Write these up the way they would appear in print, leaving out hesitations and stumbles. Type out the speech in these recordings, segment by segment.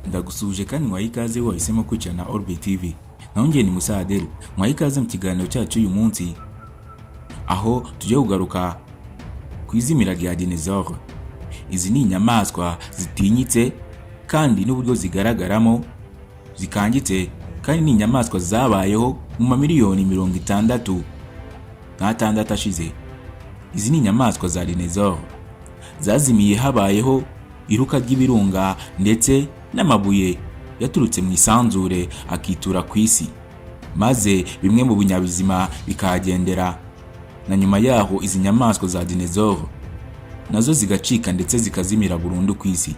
Ndagusuje kandi mwaha ikaze wahisemo kwicana Orbe TV. Naongeye ni Musaderi. Mwaha ikaze mu kiganiro cyacu uyu munsi, aho tujye kugaruka kw'izimira rya Dinosaurs. Izi ni inyamaswa zitinyitse kandi n'uburyo zigaragaramo zikangitse, kandi ni inyamaswa zabayeho mu mamiliyoni 66 ashize. Izi ni inyamaswa za Dinosaurs zazimiye habayeho iruka ry'ibirunga ndetse n'amabuye yaturutse mu isanzure akitura ku isi, maze bimwe mu binyabuzima bikagendera, na nyuma yaho izi nyamaswa za Dinosaurs nazo zigacika ndetse zikazimira burundu ku isi.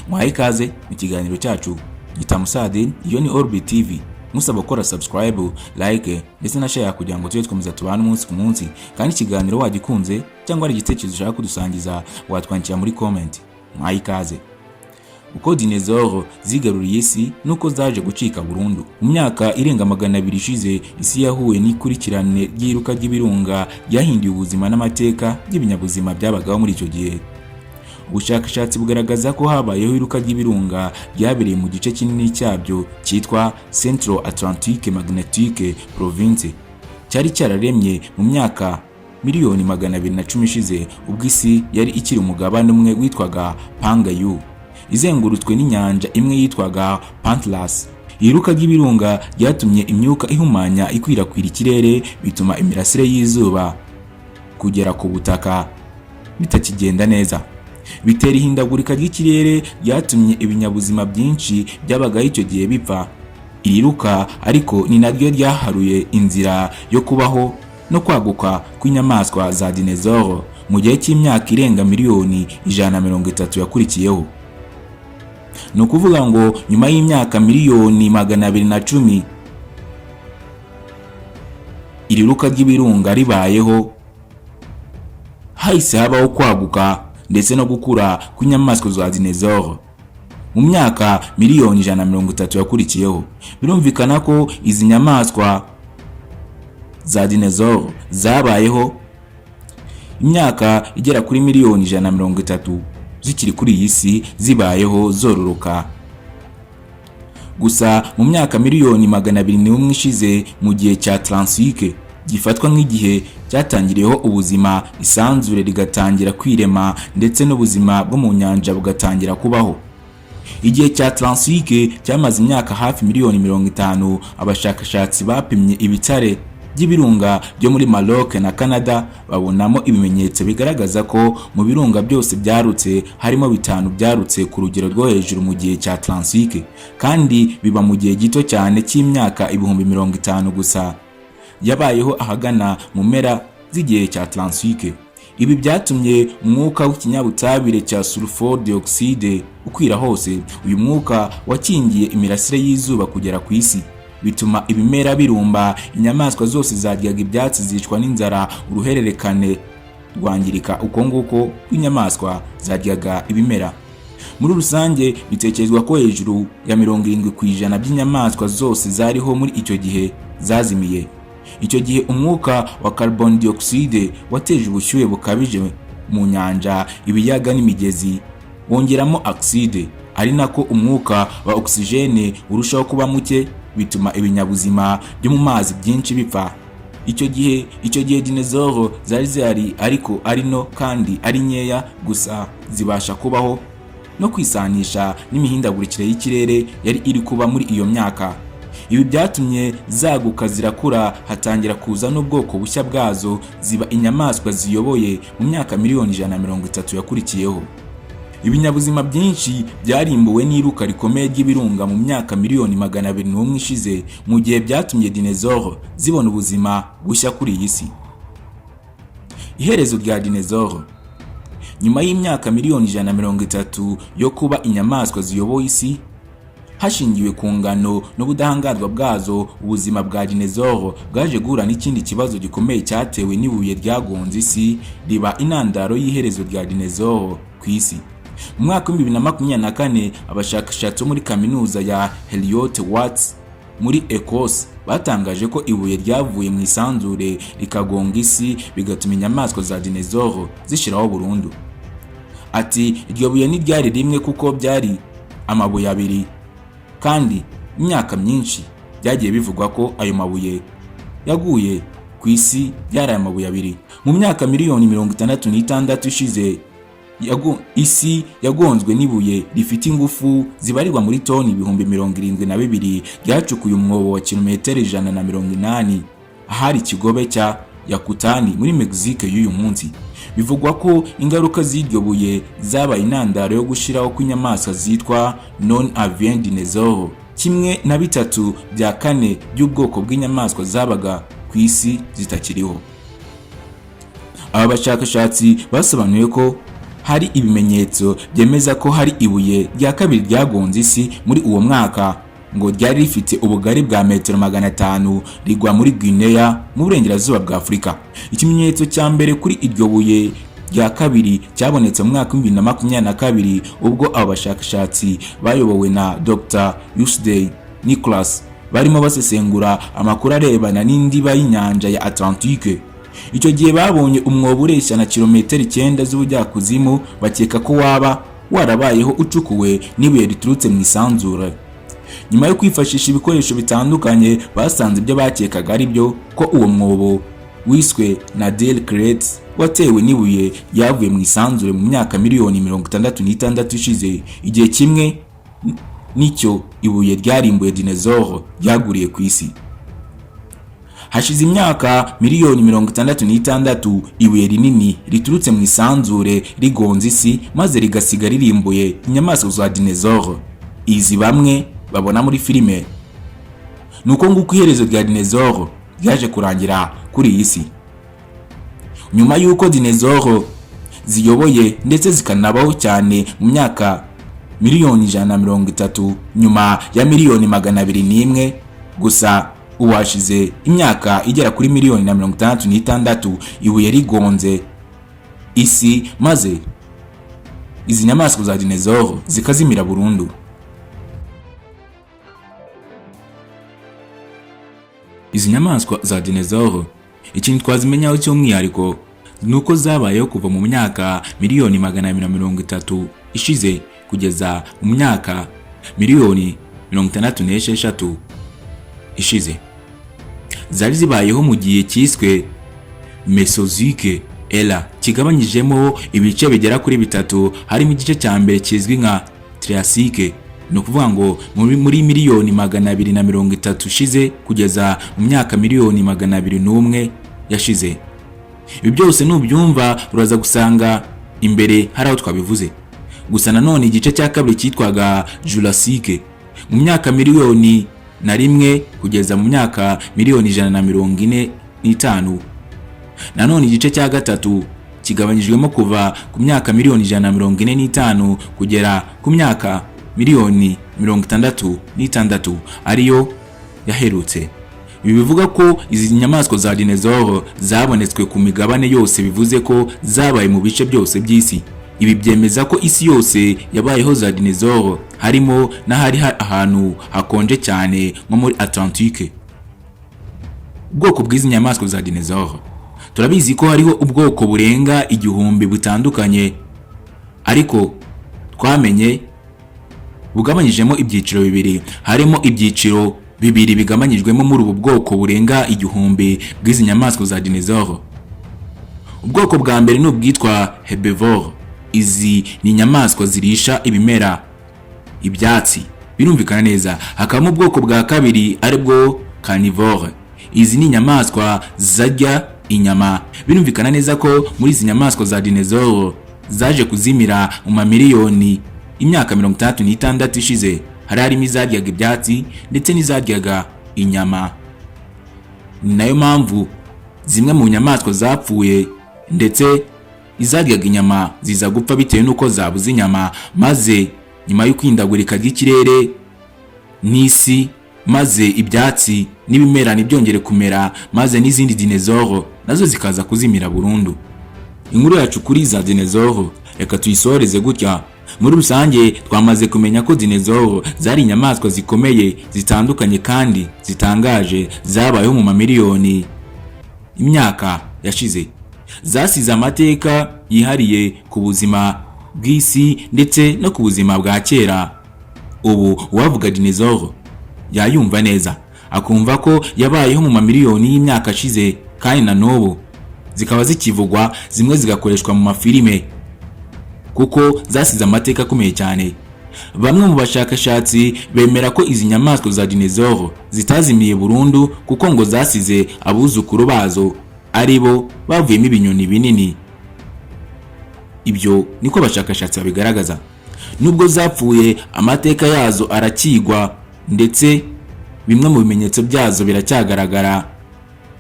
Mwaha ikaze mu kiganiro cyacu gita Musaderi. Iyo ni Orbe TV. Musaba gukora subscribe, like ndetse na share kugira ngo tujye twemeza tubane umunsi ku munsi. Kandi ikiganiro wagikunze cyangwa ari igitekerezo ushaka kudusangiza watwandikira muri comment. Mwaha ikaze. Uko Dinosaurs zigaruriye isi nuko zaje gucika burundu. Mu myaka irenga 200 ishize, isi yahuye n'ikurikirane ry'iruka ry'ibirunga ryahinduye ubuzima n'amateka by'ibinyabuzima byabagaho muri icyo gihe. Ubushakashatsi bugaragaza ko habayeho iruka ry'ibirunga ryabereye mu gice kinini cyabyo cyitwa Central Atlantic Magnetic Province. Cyari cyararemye mu myaka miliyoni 210 ishize, ubwo isi yari ikiri umugabane umwe witwaga Pangayu, izengurutswe n'inyanja imwe yitwaga Pantlus. Iruka ry'ibirunga ryatumye imyuka ihumanya ikwirakwira ikirere, bituma imirasire y'izuba kugera ku butaka bitakigenda neza. Bitera ihindagurika ry'ikirere ryatumye ibinyabuzima byinshi byabagaho icyo gihe bipfa. Iri ruka ariko ni naryo ryaharuye inzira yo kubaho no kwaguka kw'inyamaswa za Dinosaurs mu gihe cy'imyaka irenga miliyoni 130 yakurikiyeho. Ni ukuvuga ngo nyuma y'imyaka miliyoni 210 iri ruka ry'ibirunga ribayeho, hahise habaho kwaguka ndetse no gukura kw'inyamaswa za Dinosaurs mu myaka miliyoni 130 yakurikiyeho. Birumvikana ko izi nyamaswa za Dinosaurs zabayeho imyaka igera kuri miliyoni 130 zikiri kuri iyi si, zibayeho zororoka. Gusa mu myaka miliyoni 201 ishize, mu gihe cya Atlantique gifatwa nk'igihe cyatangiriyeho ubuzima, isanzure rigatangira kwirema ndetse n'ubuzima bwo mu nyanja bugatangira kubaho. Igihe cya Atlantique cyamaze imyaka hafi miliyoni 50. Abashakashatsi bapimye ibitare by'ibirunga byo muri Maroc na Canada babonamo ibimenyetso bigaragaza ko mu birunga byose byarutse harimo 5 byarutse ku rugero rwo hejuru mu gihe cya Atlantique, kandi biba mu gihe gito cyane cy'imyaka 50 gusa yabayeho ahagana mu mpera z'igihe cya Atlantique. Ibi byatumye umwuka w'ikinyabutabire cya sulfur dioxide ukwira hose. Uyu mwuka wakingiye imirasire y'izuba kugera ku isi, bituma ibimera birumba, inyamaswa zose zaryaga ibyatsi zicwa n'inzara, uruhererekane rwangirika uko nguko rw'inyamaswa zaryaga ibimera. Muri rusange bitekerezwa ko hejuru ya 70% by'inyamaswa zose zariho muri icyo gihe zazimiye. Icyo gihe umwuka wa carbon dioxide wateje ubushyuhe bukabije mu nyanja, ibiyaga n'imigezi, wongeramo oxide, ari nako umwuka wa oxygene urushaho kuba muke, bituma ibinyabuzima byo mu mazi byinshi bipfa. Icyo gihe Dinosaurs zari zihari, ariko ari no kandi ari nkeya gusa zibasha kubaho no kwisanisha n'imihindagurikire y'ikirere yari iri kuba muri iyo myaka. Ibi byatumye zaguka zirakura, hatangira kuza n'ubwoko bushya bwazo, ziba inyamaswa ziyoboye mu myaka miliyoni 130 yakurikiyeho. Ibinyabuzima byinshi byarimbuwe n'iruka rikomeye ry'ibirunga mu myaka miliyoni 201 ishize, mu gihe byatumye Dinosaurs zibona ubuzima bushya kuri iyi si. Iherezo rya Dinosaurs. Nyuma y'imyaka miliyoni 130 yo kuba inyamaswa ziyoboye isi, hashingiwe ku ngano n'ubudahangarwa bwazo, ubuzima bwa Dinosaurs bwaje guhura n'ikindi kibazo gikomeye cyatewe n'ibuye ryagonze isi, riba intandaro y'iherezo rya Dinosaurs ku isi. Mu mwaka wa 2024, abashakashatsi muri kaminuza ya Heriot-Watt muri Ecosse batangaje ko ibuye ryavuye mu isanzure rikagonga isi, bigatuma inyamaswa za Dinosaurs zishiraho burundu. Ati iryo buye ntiryari rimwe kuko byari amabuye abiri kandi imyaka myinshi byagiye bivugwa ko ayo mabuye yaguye ku isi byari amabuye abiri. Mu myaka miliyoni 66 ishize isi yagonzwe n'ibuye rifite ingufu zibarirwa muri toni ibihumbi 72 ryacukuye umwobo wa kilometero 180 ahari ikigobe cya Yakutani muri Mexique y'uyu munsi. Bivugwa ko ingaruka z'iryo buye zabaye intandaro yo gushiraho kw'inyamaswa zitwa non-avian dinosaurs, kimwe na bitatu bya kane by'ubwoko bw'inyamaswa zabaga ku isi zitakiriho. Aba bashakashatsi basobanuye ko hari ibimenyetso byemeza ko hari ibuye rya kabiri ryagonze isi muri uwo mwaka, ngo ryari rifite ubugari bwa metero 500 rigwa muri Guinea mu burengerazuba bwa Afurika. Ikimenyetso cya mbere kuri iryo buye rya kabiri cyabonetse mu mwaka 2022 ubwo abo bashakashatsi bayobowe na Dr. Ishize Nicholas barimo basesengura amakuru arebana n'indiba y'inyanja ya Atlantique. Icyo gihe babonye umwobo ureshya na kilometero 9 z'ubujyakuzimu, bakeka ko waba warabayeho ucukuwe n'ibuye riturutse mu isanzure. Nyuma yo kwifashisha ibikoresho bitandukanye basanze ibyo bakekaga ari byo, ko uwo mwobo wiswe na Del Crete watewe n'ibuye yavuye mu isanzure mu myaka miliyoni 66 ishize, igihe kimwe nicyo ibuye ryarimbuye dinosaurs ryaguriye ku isi. Hashize imyaka miliyoni 66 ibuye rinini riturutse mu isanzure rigonze isi maze rigasiga ririmbuye inyamaswa za dinosaurs izi bamwe babona muri filime. Nuko nguko iherezo rya dinosaurs ryaje kurangira kuri iyi si. Nyuma y'uko dinosaurs ziyoboye ndetse zikanabaho cyane mu myaka miliyoni 130 nyuma ya miliyoni 201 gusa, uwashize imyaka igera kuri miliyoni 66 ibuye rigonze isi maze izi nyamaswa za dinosaurs zikazimira burundu. Izi nyamaswa za dinosaurs ikintu twazimenyaho cy'umwihariko nuko zabayeho kuva mu myaka miliyoni 230 ishize kugeza mu myaka miliyoni 66 ishize. Zari zibayeho mu gihe cyiswe Mesozoique era, kigabanyijemo ibice bigera kuri bitatu, harimo igice cya mbere kizwi nka Triassique, no kuvuga ngo muri miliyoni 230 ishize kugeza mu myaka miliyoni 201 yashize. Ibi byose nubyumva uraza gusanga imbere hari aho twabivuze. Gusa nanone igice cya kabiri cyitwaga Jurassique mu myaka miliyoni na rimwe kugeza mu myaka miliyoni 145. Nanone igice cya gatatu kigabanyijwemo kuva ku myaka miliyoni 145 kugera ku myaka miliyoni 66 ariyo yahindutse. Ibi bivuga ko izi nyamaswa za dinosaurs zabonetswe ku migabane yose, bivuze ko zabaye mu bice byose by'isi. Ibi byemeza ko isi yose yabayeho za dinosaurs, harimo n'ahari ahantu hakonje cyane nko muri Atlantique. Ubwoko bw'izi nyamaswa za dinosaurs turabizi ko hariho ubwoko burenga 1000 butandukanye, ariko twamenye bugabanyijemo ibyiciro bibiri. Harimo ibyiciro bibiri bigabanyijwemo muri ubu bwoko burenga 1000 bw'izi nyamaswa za dinosaurs. Ubwoko bwa mbere ni ubwitwa herbivore. Izi ni inyamaswa zirisha ibimera, ibyatsi, birumvikana neza. Hakaba mu bwoko bwa kabiri aribwo carnivore. Izi ni inyamaswa zarya inyama. Birumvikana neza ko muri izi nyamaswa za dinosaurs zaje kuzimira mu mamiliyoni imyaka 66 ishize, harimo izaryaga ibyatsi ndetse n'izaryaga inyama. Ni nayo mpamvu zimwe mu nyamaswa zapfuye ndetse izaryaga inyama ziza gupfa bitewe nuko zabuze inyama, maze nyuma yo kwindagurika ry'ikirere n'isi, maze ibyatsi n'ibimera ntibyongere kumera, maze n'izindi dinosaurs nazo zikaza kuzimira burundu. Inkuru yacu kuri za dinosaurs reka tuyisoreze gutya. Muri rusange twamaze kumenya ko dinosaurs zari inyamaswa zikomeye, zitandukanye kandi zitangaje, zabayeho mu mamiliyoni imyaka yashize. Zasize amateka yihariye ku buzima bw'isi ndetse no ku buzima bwa kera. Ubu uwavuga dinosaur yayumva neza, akumva ko yabayeho mu mamiliyoni y'imyaka ashize, kandi na n'ubu zikaba zikivugwa, zimwe zigakoreshwa mu mafilime kuko zasize amateka akomeye cyane. Bamwe mu bashakashatsi bemera ko izi nyamaswa za dinosaur zitazimiye burundu kuko ngo zasize abuzukuru bazo ari bo bavuyemo ibinyoni binini. Ibyo niko abashakashatsi babigaragaza. Nubwo zapfuye, amateka yazo arakigwa ndetse bimwe mu bimenyetso byazo biracyagaragara.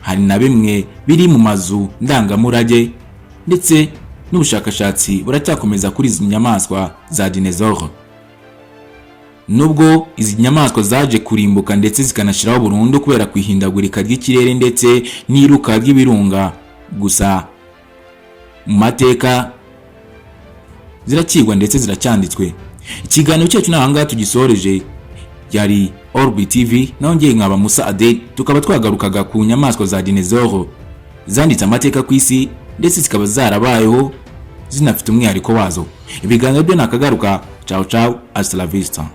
Hari na bimwe biri mu mazu ndangamurage ndetse n'ubushakashatsi buracyakomeza kuri izi nyamaswa za dinosaur. Nubwo izi nyamaswa zaje kurimbuka ndetse zikanashiraho burundu kubera kwihindagurika ry'ikirere ndetse n'iruka ry'ibirunga, gusa mu mateka zirakigwa ndetse ziracyanditswe. Ikiganiro cyacu n'ahangaha tugisoreje. Yari Orbi TV, nongeye nkaba Musa Ade, tukaba twagarukaga ku nyamaswa za dinosaur zanditse amateka ku isi ndetse zikaba zarabayeho zinafite umwihariko wazo. Ibiganiro byo nakagaruka. Ciao ciao, hasta la vista.